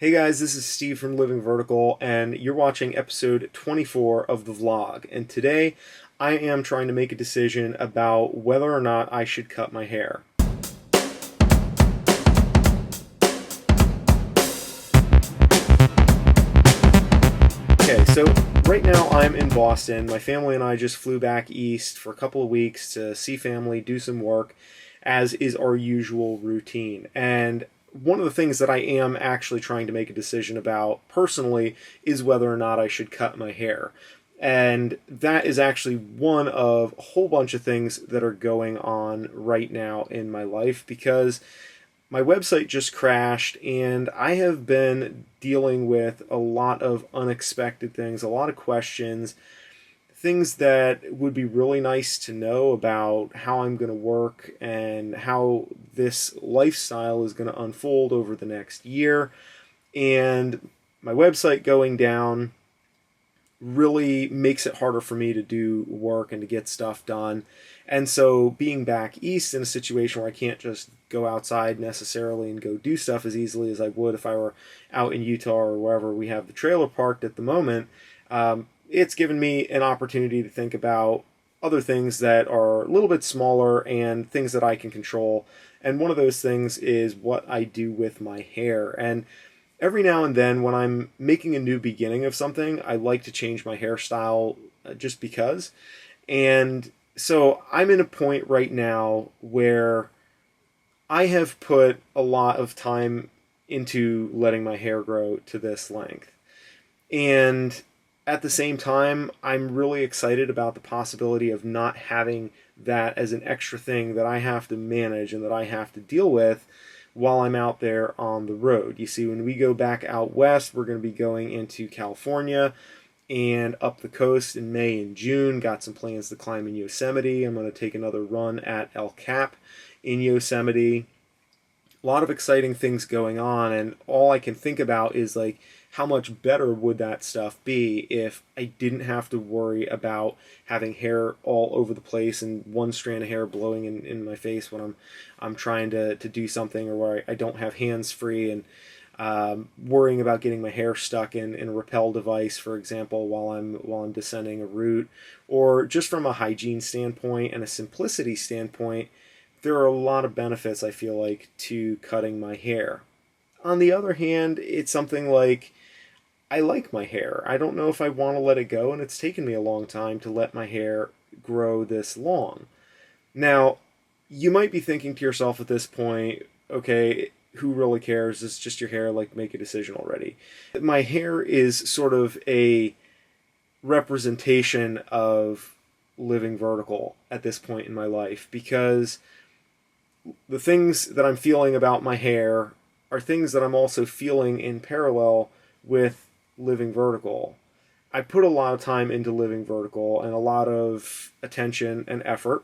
Hey guys, this is Steve from Living Vertical, and you're watching episode 24 of the vlog. And today I am trying to make a decision about whether or not I should cut my hair. Okay, so right now I'm in Boston. My family and I just flew back east for a couple of weeks to see family, do some work, as is our usual routine. And one of the things that I am actually trying to make a decision about personally is whether or not I should cut my hair. And that is actually one of a whole bunch of things that are going on right now in my life because my website just crashed and I have been dealing with a lot of unexpected things, a lot of questions, things that would be really nice to know about how I'm going to work and how this lifestyle is going to unfold over the next year. And my website going down really makes it harder for me to do work and to get stuff done. And so being back east in a situation where I can't just go outside necessarily and go do stuff as easily as I would if I were out in Utah or wherever we have the trailer parked at the moment, it's given me an opportunity to think about other things that are a little bit smaller and things that I can control. And one of those things is what I do with my hair. And every now and then when I'm making a new beginning of something, I like to change my hairstyle just because. And so I'm in a point right now where I have put a lot of time into letting my hair grow to this length. And at the same time, I'm really excited about the possibility of not having that as an extra thing that I have to manage and that I have to deal with while I'm out there on the road. You see, when we go back out west, we're going to be going into California and up the coast in May and June. Got some plans to climb in Yosemite. I'm going to take another run at El Cap in Yosemite. A lot of exciting things going on, and all I can think about is like, how much better would that stuff be if I didn't have to worry about having hair all over the place and one strand of hair blowing in my face when I'm trying to do something, or where I don't have hands free and worrying about getting my hair stuck in a rappel device, for example, while I'm descending a route. Or just from a hygiene standpoint and a simplicity standpoint, there are a lot of benefits, I feel like, to cutting my hair. On the other hand, it's something like, I like my hair. I don't know if I want to let it go, and it's taken me a long time to let my hair grow this long. Now, you might be thinking to yourself at this point, okay, who really cares? It's just your hair, like, make a decision already. My hair is sort of a representation of living vertical at this point in my life, because the things that I'm feeling about my hair are things that I'm also feeling in parallel with living vertical. I put a lot of time into living vertical and a lot of attention and effort,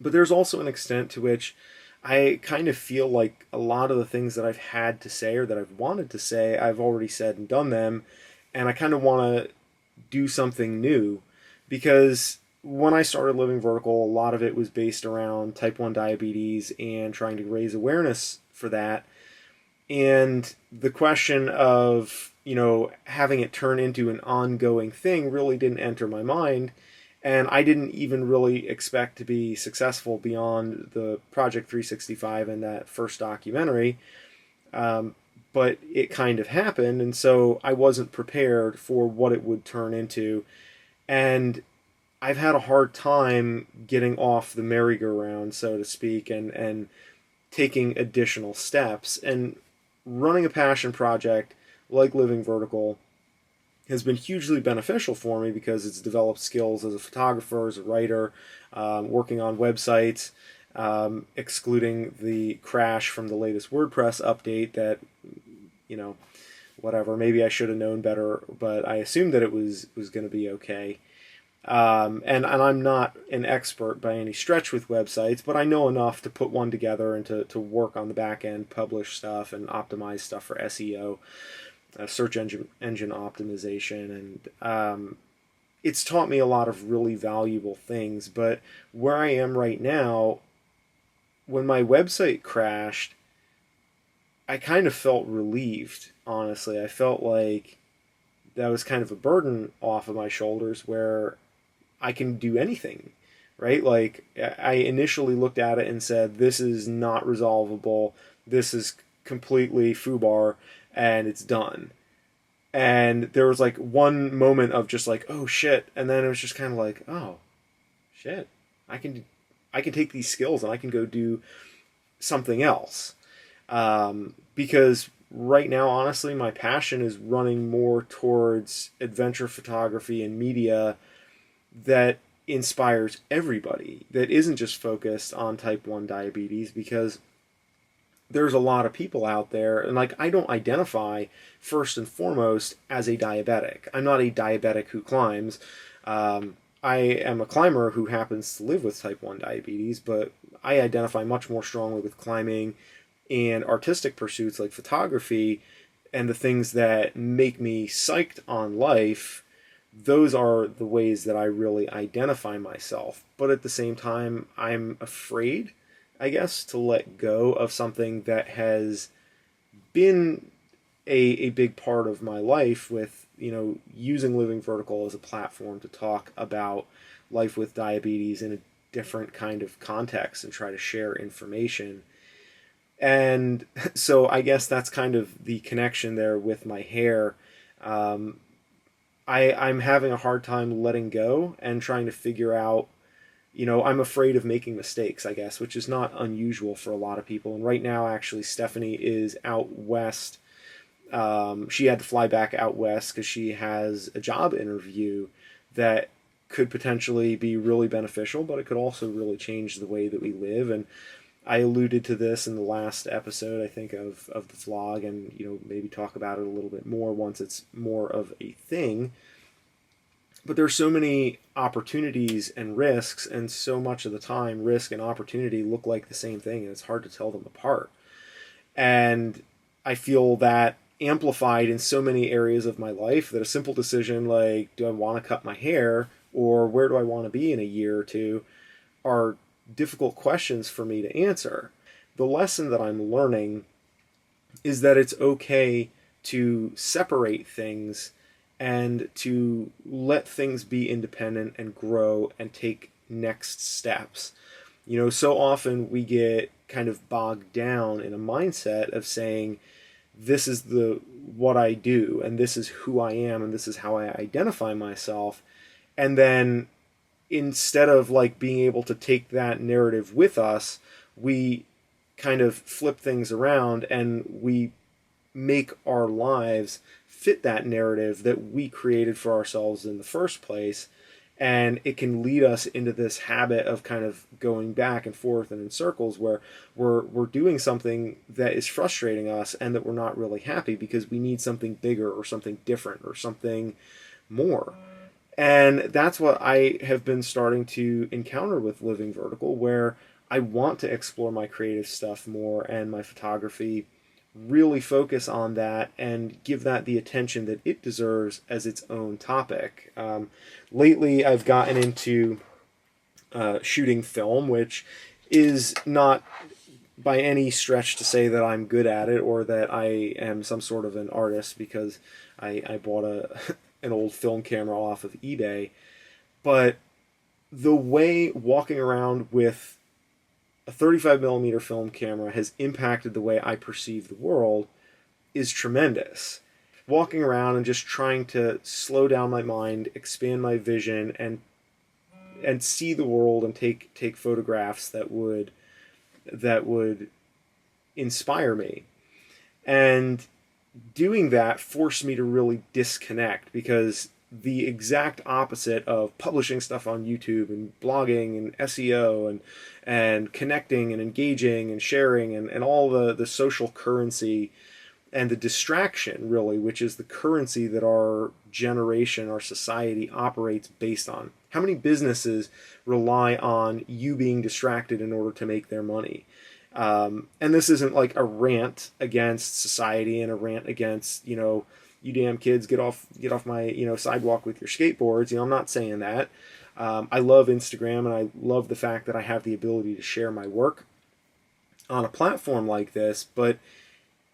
but there's also an extent to which I kind of feel like a lot of the things that I've had to say or that I've wanted to say, I've already said and done them, and I kind of want to do something new, because when I started living vertical, a lot of it was based around type 1 diabetes and trying to raise awareness for that. And the question of, having it turn into an ongoing thing really didn't enter my mind. And I didn't even really expect to be successful beyond the Project 365 and that first documentary. But it kind of happened. And so I wasn't prepared for what it would turn into. And I've had a hard time getting off the merry-go-round, so to speak, and taking additional steps. And running a passion project like Living Vertical has been hugely beneficial for me because it's developed skills as a photographer, as a writer, working on websites, excluding the crash from the latest WordPress update that, whatever, maybe I should have known better, but I assumed that it was going to be okay. And I'm not an expert by any stretch with websites, but I know enough to put one together and to work on the back end, publish stuff, and optimize stuff for SEO, search engine optimization. And it's taught me a lot of really valuable things. But where I am right now, when my website crashed, I kind of felt relieved, honestly. I felt like that was kind of a burden off of my shoulders where I can do anything, right? Like, I initially looked at it and said, this is not resolvable. This is completely foobar, and it's done. And there was like one moment of just like, oh shit, and then it was just kind of like, oh shit, I can I can take these skills and I can go do something else. Because right now, honestly, my passion is running more towards adventure photography and media that inspires everybody, that isn't just focused on type 1 diabetes, because there's a lot of people out there, and like, I don't identify first and foremost as a diabetic. I'm not a diabetic who climbs. I am a climber who happens to live with type 1 diabetes, but I identify much more strongly with climbing and artistic pursuits like photography and the things that make me psyched on life. Those are the ways that I really identify myself. But at the same time, I'm afraid, I guess, to let go of something that has been a big part of my life, with, using Living Vertical as a platform to talk about life with diabetes in a different kind of context and try to share information. And so I guess that's kind of the connection there with my hair. I'm having a hard time letting go and trying to figure out, I'm afraid of making mistakes, I guess, which is not unusual for a lot of people. And right now, actually, Stephanie is out west. She had to fly back out west because she has a job interview that could potentially be really beneficial, but it could also really change the way that we live. And I alluded to this in the last episode, I think, of the vlog, and, maybe talk about it a little bit more once it's more of a thing. But there's so many opportunities and risks, and so much of the time, risk and opportunity look like the same thing, and it's hard to tell them apart. And I feel that amplified in so many areas of my life, that a simple decision like, do I want to cut my hair, or where do I want to be in a year or two, are difficult questions for me to answer. The lesson that I'm learning is that it's okay to separate things and to let things be independent and grow and take next steps. So often we get kind of bogged down in a mindset of saying, this is what I do, and this is who I am, and this is how I identify myself. And then, instead of like being able to take that narrative with us, we kind of flip things around and we make our lives fit that narrative that we created for ourselves in the first place. And it can lead us into this habit of kind of going back and forth and in circles, where we're doing something that is frustrating us and that we're not really happy because we need something bigger or something different or something more. And that's what I have been starting to encounter with Living Vertical, where I want to explore my creative stuff more and my photography, really focus on that and give that the attention that it deserves as its own topic. Lately, I've gotten into shooting film, which is not by any stretch to say that I'm good at it or that I am some sort of an artist, because I bought an old film camera off of eBay. But the way walking around with a 35mm film camera has impacted the way I perceive the world is tremendous. Walking around and just trying to slow down my mind, expand my vision, and see the world and take photographs that would inspire me. And doing that forced me to really disconnect, because the exact opposite of publishing stuff on YouTube and blogging and SEO and connecting and engaging and sharing and all the social currency and the distraction, really, which is the currency that our generation, our society operates based on. How many businesses rely on you being distracted in order to make their money? And this isn't like a rant against society and a rant against, you damn kids, get off my, sidewalk with your skateboards. I'm not saying that. I love Instagram, and I love the fact that I have the ability to share my work on a platform like this, but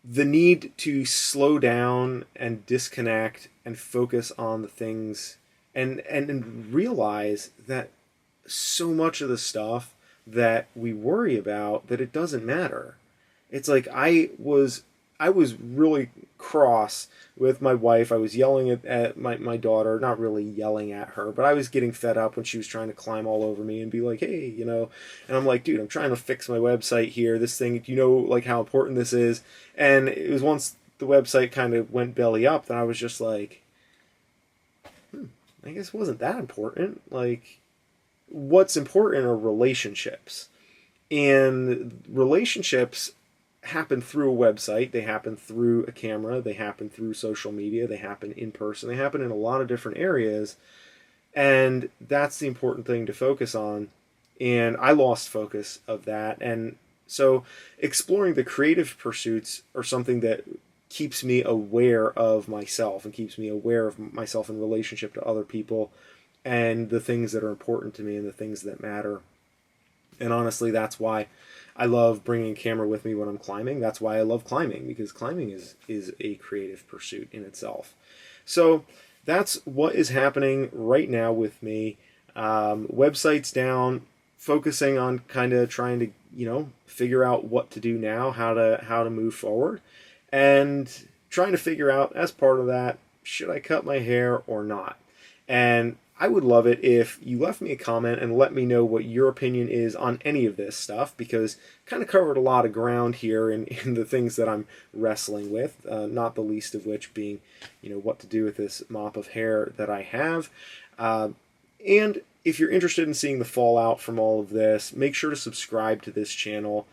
the need to slow down and disconnect and focus on the things, and realize that so much of the stuff that we worry about, that it doesn't matter. It's like I was really cross with my wife. I was yelling at my daughter, not really yelling at her, but I was getting fed up when she was trying to climb all over me and be like, hey, and I'm like, dude, I'm trying to fix my website here. This thing, like how important this is. And it was once the website kind of went belly up that I was just like, I guess it wasn't that important. Like, what's important are relationships. And relationships happen through a website, they happen through a camera, they happen through social media, they happen in person, they happen in a lot of different areas, and that's the important thing to focus on. And I lost focus of that, and so exploring the creative pursuits are something that keeps me aware of myself and keeps me aware of myself in relationship to other people and the things that are important to me and the things that matter. And honestly, that's why I love bringing a camera with me when I'm climbing. That's why I love climbing, because climbing is a creative pursuit in itself. So that's what is happening right now with me. Website's down, focusing on kind of trying to figure out what to do now, how to move forward, and trying to figure out, as part of that, should I cut my hair or not? And I would love it if you left me a comment and let me know what your opinion is on any of this stuff, because kind of covered a lot of ground here in the things that I'm wrestling with, not the least of which being, what to do with this mop of hair that I have. And if you're interested in seeing the fallout from all of this, make sure to subscribe to this channel.